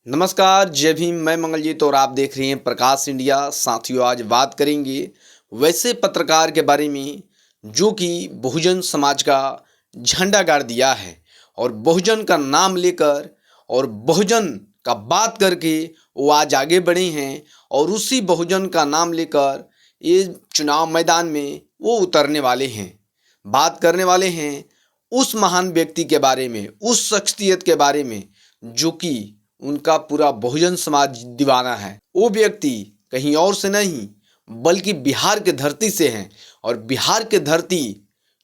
नमस्कार, जय भीम। मैं मंगलजीत और आप देख रहे हैं प्रकाश इंडिया। साथियों, आज बात करेंगे वैसे पत्रकार के बारे में जो कि बहुजन समाज का झंडा गाड़ दिया है और बहुजन का नाम लेकर और बहुजन का बात करके वो आज आगे बढ़े हैं और उसी बहुजन का नाम लेकर ये चुनाव मैदान में वो उतरने वाले हैं। बात करने वाले हैं उस महान व्यक्ति के बारे में, उस शख्सियत के बारे में जो कि उनका पूरा बहुजन समाज दीवाना है। वो व्यक्ति कहीं और से नहीं बल्कि बिहार के धरती से हैं और बिहार के धरती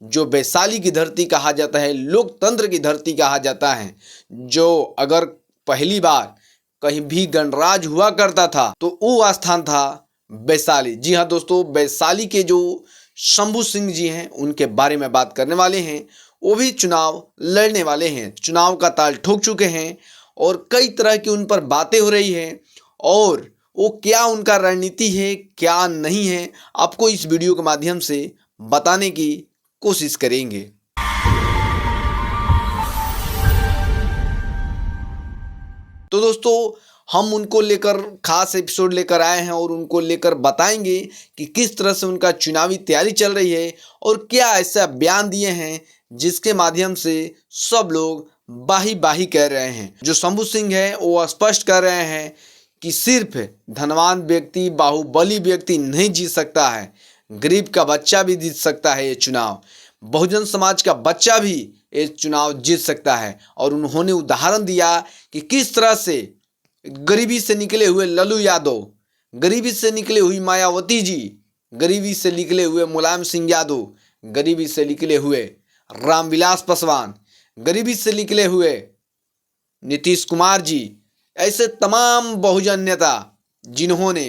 जो वैशाली की धरती कहा जाता है, लोकतंत्र की धरती कहा जाता है, जो अगर पहली बार कहीं भी गणराज हुआ करता था तो वो स्थान था वैशाली। जी हाँ दोस्तों, वैशाली के जो शंभू सिंह जी हैं उनके बारे में बात करने वाले हैं। वो भी चुनाव लड़ने वाले हैं, चुनाव का ताल ठोक चुके हैं और कई तरह की उन पर बातें हो रही हैं और वो क्या उनका रणनीति है क्या नहीं है, आपको इस वीडियो के माध्यम से बताने की कोशिश करेंगे। तो दोस्तों, हम उनको लेकर खास एपिसोड लेकर आए हैं और उनको लेकर बताएंगे कि किस तरह से उनका चुनावी तैयारी चल रही है और क्या ऐसा बयान दिए हैं जिसके माध्यम से सब लोग बाही बाही कह रहे हैं। जो शंभू सिंह है वो स्पष्ट कर रहे हैं कि सिर्फ धनवान व्यक्ति, बाहुबली व्यक्ति नहीं जीत सकता है, गरीब का बच्चा भी जीत सकता है ये चुनाव, बहुजन समाज का बच्चा भी ये चुनाव जीत सकता है। और उन्होंने उदाहरण दिया कि किस तरह से गरीबी से निकले हुए लल्लू यादव, गरीबी से निकले हुई मायावती जी, गरीबी से निकले हुए मुलायम सिंह यादव, गरीबी से निकले हुए रामविलास पासवान, गरीबी से निकले हुए नीतीश कुमार जी, ऐसे तमाम बहुजन नेता जिन्होंने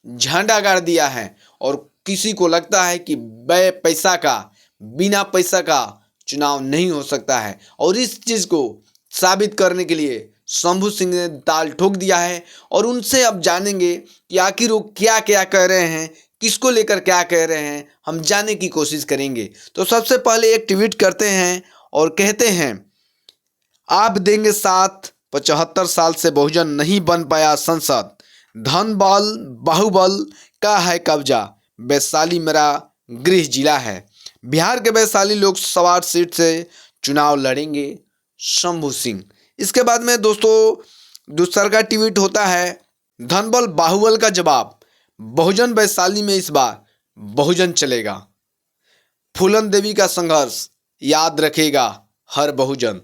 झंडा गाड़ दिया है और किसी को लगता है कि पैसा का, बिना पैसा का चुनाव नहीं हो सकता है। और इस चीज़ को साबित करने के लिए शंभू सिंह ने ताल ठोक दिया है और उनसे अब जानेंगे कि आखिर वो क्या क्या कह रहे हैं, किसको लेकर क्या कह रहे हैं, हम जानने की कोशिश करेंगे। तो सबसे पहले एक ट्वीट करते हैं और कहते हैं, आप देंगे साथ, 75 साल से बहुजन नहीं बन पाया संसद, धन बल बाहुबल का है कब्जा, वैशाली मेरा गृह जिला है, बिहार के वैशाली लोकसभा सीट से चुनाव लड़ेंगे शंभू सिंह। इसके बाद में दोस्तों दूसरा का ट्वीट होता है, धन बल बाहुबल का जवाब, बहुजन वैशाली में इस बार बहुजन चलेगा, फूलन देवी का संघर्ष याद रखेगा हर बहुजन।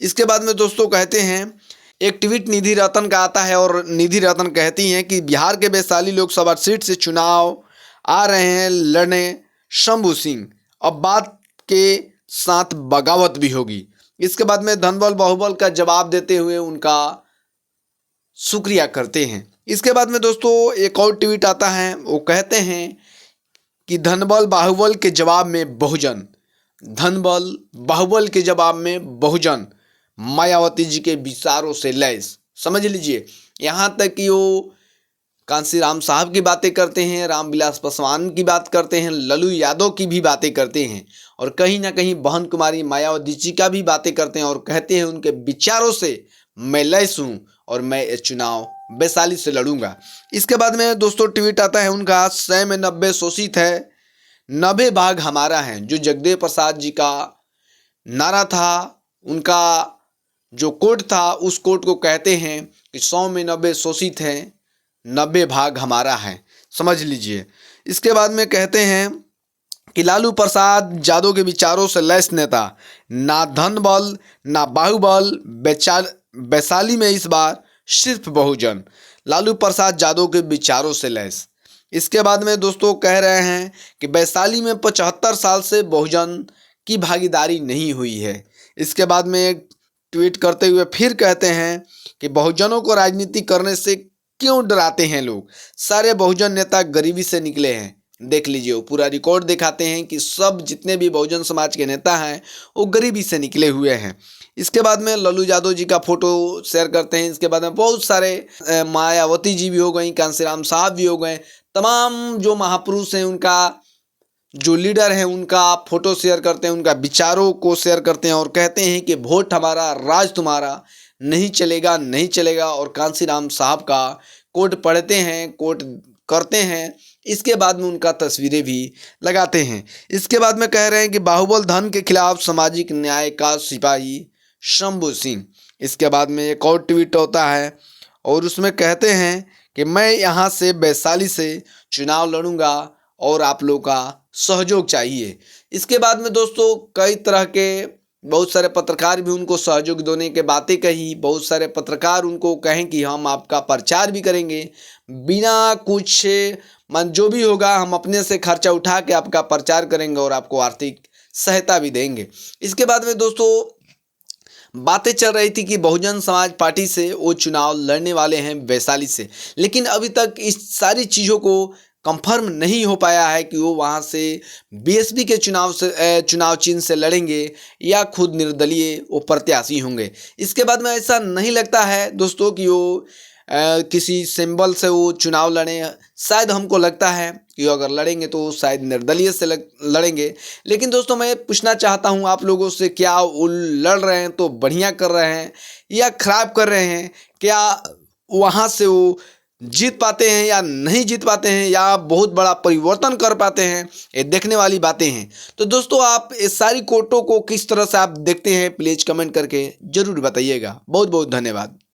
इसके बाद में दोस्तों कहते हैं, एक ट्वीट निधि रतन का आता है और निधि रतन कहती हैं कि बिहार के वैशाली लोकसभा सीट से चुनाव आ रहे हैं लड़ने शंभू सिंह, अब बात के साथ बगावत भी होगी। इसके बाद में धनबल बाहुबल का जवाब देते हुए उनका शुक्रिया करते हैं। इसके बाद में दोस्तों एक और ट्वीट आता है, वो कहते हैं कि धनबल बाहुबल के जवाब में बहुजन, धनबल बाहुबल के जवाब में बहुजन, मायावती जी के विचारों से लैस। समझ लीजिए, यहाँ तक कि वो कांसीराम साहब की बातें करते हैं, रामविलास पासवान की बात करते हैं, लल्लू यादव की भी बातें करते हैं और कहीं ना कहीं बहन कुमारी मायावती जी का भी बातें करते हैं और कहते हैं उनके विचारों से मैं लैस हूँ और मैं ये चुनाव वैशाली से लड़ूंगा। इसके बाद में दोस्तों ट्वीट आता है उनका, 100 में 90 शोषित है, 90 भाग हमारा है, जो जगदेव प्रसाद जी का नारा था, उनका जो कोट था, उस कोट को कहते हैं कि 100 में 90 शोषित हैं, 90 भाग हमारा है। समझ लीजिए। इसके बाद में कहते हैं कि लालू प्रसाद यादव के विचारों से लैस नेता, ना धन बल ना बाहुबल, वैशाली में इस बार सिर्फ बहुजन, लालू प्रसाद यादव के विचारों से लैस। इसके बाद में दोस्तों कह रहे हैं कि वैशाली में 75 साल से बहुजन की भागीदारी नहीं हुई है। इसके बाद में एक ट्वीट करते हुए फिर कहते हैं कि बहुजनों को राजनीति करने से क्यों डराते हैं लोग, सारे बहुजन नेता गरीबी से निकले हैं। देख लीजिए, वो पूरा रिकॉर्ड दिखाते हैं कि सब जितने भी बहुजन समाज के नेता हैं वो गरीबी से निकले हुए हैं। इसके बाद में लल्लू यादव जी का फोटो शेयर करते हैं। इसके बाद में बहुत सारे मायावती जी भी हो गई, कांसीराम साहब भी हो गए, तमाम जो महापुरुष हैं उनका जो लीडर है उनका फोटो शेयर करते हैं, उनका विचारों को शेयर करते हैं और कहते हैं कि वोट हमारा, राज तुम्हारा, नहीं चलेगा, नहीं चलेगा, और कांशीराम साहब का कोट पढ़ते हैं, कोट करते हैं। इसके बाद में उनका तस्वीरें भी लगाते हैं। इसके बाद में कह रहे हैं कि बाहुबल धन के खिलाफ सामाजिक न्याय का सिपाही शंभू सिंह। इसके बाद में एक और ट्वीट होता है और उसमें कहते हैं कि मैं यहाँ से वैशाली से चुनाव लड़ूंगा और आप लोगों का सहयोग चाहिए। इसके बाद में दोस्तों कई तरह के बहुत सारे पत्रकार भी उनको सहयोग देने के बातें कही। बहुत सारे पत्रकार उनको कहें कि हम आपका प्रचार भी करेंगे, बिना कुछ मन जो भी होगा हम अपने से खर्चा उठा के आपका प्रचार करेंगे और आपको आर्थिक सहायता भी देंगे। इसके बाद में दोस्तों बातें चल रही थी कि बहुजन समाज पार्टी से वो चुनाव लड़ने वाले हैं वैशाली से, लेकिन अभी तक इस सारी चीज़ों को कंफर्म नहीं हो पाया है कि वो वहाँ से बीएसपी के चुनाव चिन्ह से लड़ेंगे या खुद निर्दलीय वो प्रत्याशी होंगे। इसके बाद में ऐसा नहीं लगता है दोस्तों कि वो किसी सिंबल से वो चुनाव लड़ें। शायद हमको लगता है कि अगर लड़ेंगे तो शायद निर्दलीय से लड़ेंगे। लेकिन दोस्तों मैं पूछना चाहता हूँ आप लोगों से, क्या वो लड़ रहे हैं तो बढ़िया कर रहे हैं या खराब कर रहे हैं? क्या वहाँ से वो जीत पाते हैं या नहीं जीत पाते हैं, या बहुत बड़ा परिवर्तन कर पाते हैं? ये देखने वाली बातें हैं। तो दोस्तों आप इस सारी कोटों को किस तरह से आप देखते हैं, प्लीज़ कमेंट करके ज़रूर बताइएगा। बहुत बहुत धन्यवाद।